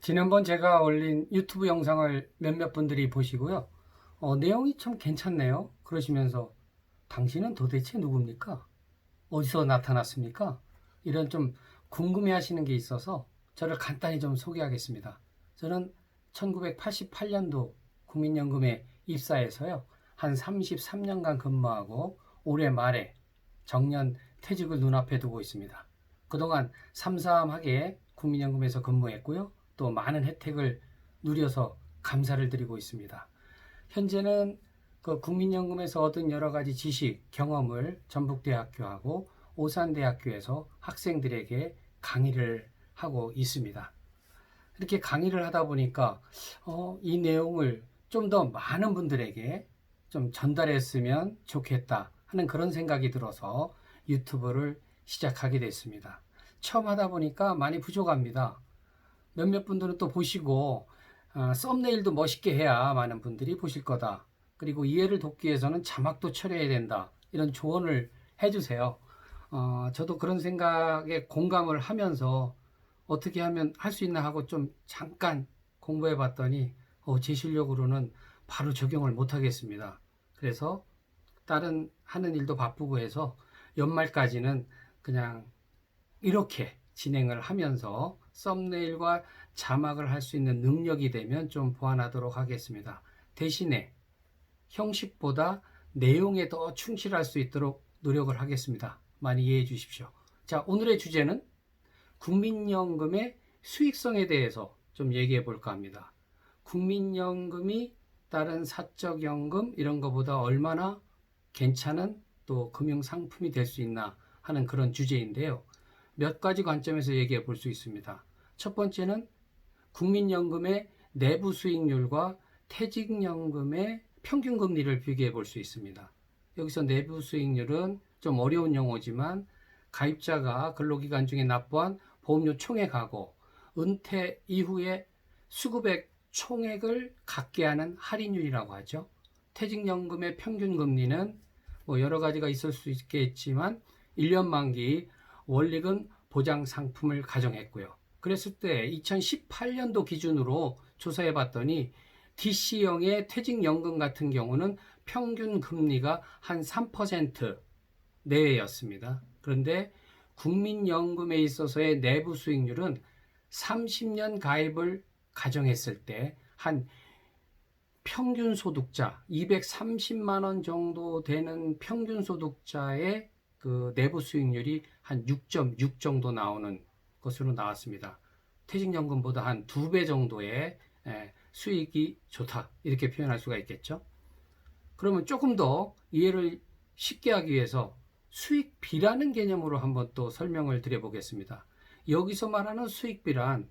지난번 제가 올린 유튜브 영상을 몇몇 분들이 보시고요. 내용이 참 괜찮네요. 그러시면서 당신은 도대체 누굽니까? 어디서 나타났습니까? 이런 좀 궁금해 하시는 게 있어서 저를 간단히 좀 소개하겠습니다. 저는 1988년도 국민연금에 입사해서요. 한 33년간 근무하고 올해 말에 정년 퇴직을 눈앞에 두고 있습니다. 그동안 삼삼하게 국민연금에서 근무했고요. 또 많은 혜택을 누려서 감사를 드리고 있습니다. 현재는 그 국민연금에서 얻은 여러 가지 지식, 경험을 전북대학교하고 오산대학교에서 학생들에게 강의를 하고 있습니다. 이렇게 강의를 하다 보니까 이 내용을 좀 더 많은 분들에게 좀 전달했으면 좋겠다 하는 그런 생각이 들어서 유튜브를 시작하게 됐습니다. 처음 하다 보니까 많이 부족합니다. 몇몇 분들은 또 보시고 썸네일도 멋있게 해야 많은 분들이 보실 거다. 그리고 이해를 돕기 위해서는 자막도 처리해야 된다. 이런 조언을 해주세요. 저도 그런 생각에 공감을 하면서 어떻게 하면 할 수 있나 하고 좀 잠깐 공부해 봤더니 제 실력으로는 바로 적용을 못 하겠습니다. 그래서 다른 하는 일도 바쁘고 해서 연말까지는 그냥 이렇게 진행을 하면서 썸네일과 자막을 할 수 있는 능력이 되면 좀 보완하도록 하겠습니다. 대신에 형식보다 내용에 더 충실할 수 있도록 노력을 하겠습니다. 많이 이해해 주십시오. 자, 오늘의 주제는 국민연금의 수익성에 대해서 좀 얘기해 볼까 합니다. 국민연금이 다른 사적연금 이런 것보다 얼마나 괜찮은 또 금융상품이 될 수 있나 하는 그런 주제인데요. 몇 가지 관점에서 얘기해 볼 수 있습니다. 첫 번째는 국민연금의 내부 수익률과 퇴직연금의 평균 금리를 비교해 볼 수 있습니다. 여기서 내부 수익률은 좀 어려운 용어지만 가입자가 근로기간 중에 납부한 보험료 총액하고 은퇴 이후에 수급액 총액을 갖게 하는 할인율이라고 하죠. 퇴직연금의 평균 금리는 뭐 여러 가지가 있을 수 있겠지만 1년 만기 원리금 보장 상품을 가정했고요. 그랬을 때 2018년도 기준으로 조사해 봤더니 DC형의 퇴직연금 같은 경우는 평균 금리가 한 3% 내외였습니다. 그런데 국민연금에 있어서의 내부 수익률은 30년 가입을 가정했을 때 한 평균 소득자 230만 원 정도 되는 평균 소득자의 그 내부 수익률이 한 6.6 정도 나오는 것으로 나왔습니다. 퇴직연금보다 한 2배 정도의 수익이 좋다 이렇게 표현할 수가 있겠죠. 그러면 조금 더 이해를 쉽게 하기 위해서 수익비라는 개념으로 한번 또 설명을 드려보겠습니다. 여기서 말하는 수익비란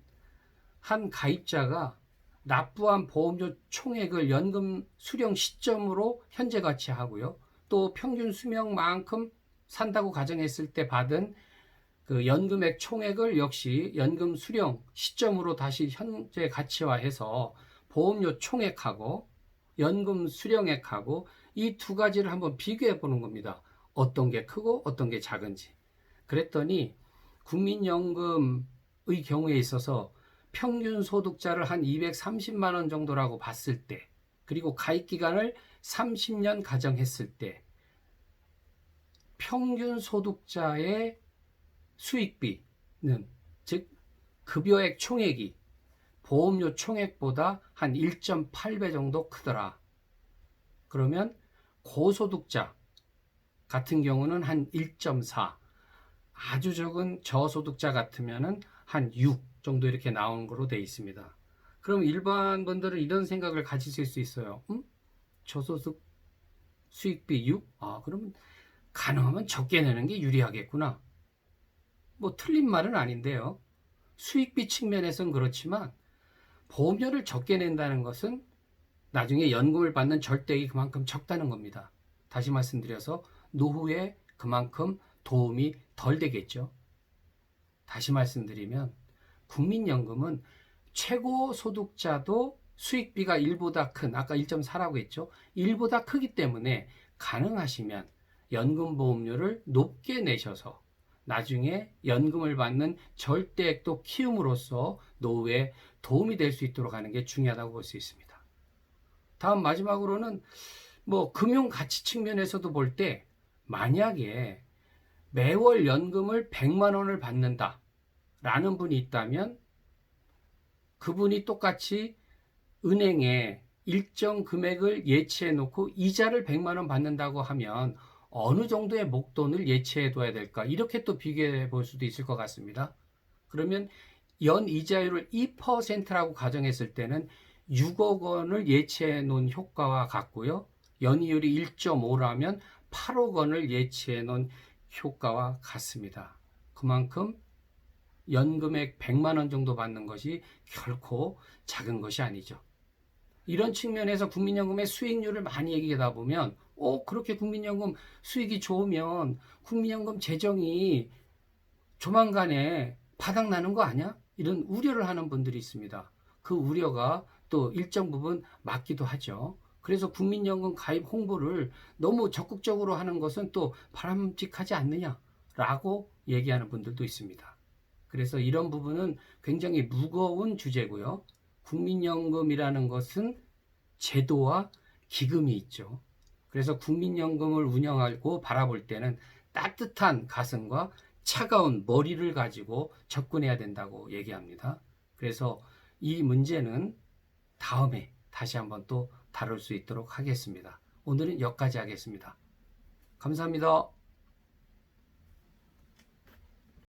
한 가입자가 납부한 보험료 총액을 연금 수령 시점으로 현재 가치하고요. 또 평균 수명만큼 산다고 가정했을 때 받은 그 연금액 총액을 역시 연금 수령 시점으로 다시 현재 가치화해서 보험료 총액하고 연금 수령액하고 이 두 가지를 한번 비교해 보는 겁니다. 어떤 게 크고 어떤 게 작은지. 그랬더니 국민연금의 경우에 있어서 평균 소득자를 한 230만 원 정도라고 봤을 때, 그리고 가입 기간을 30년 가정했을 때 평균 소득자의 수익비는, 즉 급여액 총액이 보험료 총액보다 한 1.8배 정도 크더라. 그러면 고소득자 같은 경우는 한 1.4, 아주 적은 저소득자 같으면은 한 6 정도 이렇게 나오는 거로 되어 있습니다. 그럼 일반 분들은 이런 생각을 가지실 수 있어요. 저소득 수익비 6? 그러면 가능하면 적게 내는 게 유리하겠구나. 뭐 틀린 말은 아닌데요. 수익비 측면에선 그렇지만 보험료를 적게 낸다는 것은 나중에 연금을 받는 절대액이 그만큼 적다는 겁니다. 다시 말씀드려서 노후에 그만큼 도움이 덜 되겠죠. 다시 말씀드리면 국민연금은 최고 소득자도 수익비가 1보다 큰, 아까 1.4라고 했죠. 1보다 크기 때문에 가능하시면 연금보험료를 높게 내셔서 나중에 연금을 받는 절대액도 키움으로써 노후에 도움이 될 수 있도록 하는 게 중요하다고 볼 수 있습니다. 다음 마지막으로는 뭐 금융 가치 측면에서도 볼 때 만약에 매월 연금을 100만 원을 받는다라는 분이 있다면 그분이 똑같이 은행에 일정 금액을 예치해 놓고 이자를 100만 원 받는다고 하면 어느 정도의 목돈을 예치해 둬야 될까? 이렇게 또 비교해 볼 수도 있을 것 같습니다. 그러면 연 이자율을 2%라고 가정했을 때는 6억 원을 예치해 놓은 효과와 같고요. 연이율이 1.5라면 8억 원을 예치해 놓은 효과와 같습니다. 그만큼 연금액 100만 원 정도 받는 것이 결코 작은 것이 아니죠. 이런 측면에서 국민연금의 수익률을 많이 얘기하다 보면 그렇게 국민연금 수익이 좋으면 국민연금 재정이 조만간에 바닥나는 거 아니야? 이런 우려를 하는 분들이 있습니다. 그 우려가 또 일정 부분 맞기도 하죠. 그래서 국민연금 가입 홍보를 너무 적극적으로 하는 것은 또 바람직하지 않느냐라고 얘기하는 분들도 있습니다. 그래서 이런 부분은 굉장히 무거운 주제고요. 국민연금이라는 것은 제도와 기금이 있죠. 그래서 국민연금을 운영하고 바라볼 때는 따뜻한 가슴과 차가운 머리를 가지고 접근해야 된다고 얘기합니다. 그래서 이 문제는 다음에 다시 한번 또 다룰 수 있도록 하겠습니다. 오늘은 여기까지 하겠습니다. 감사합니다.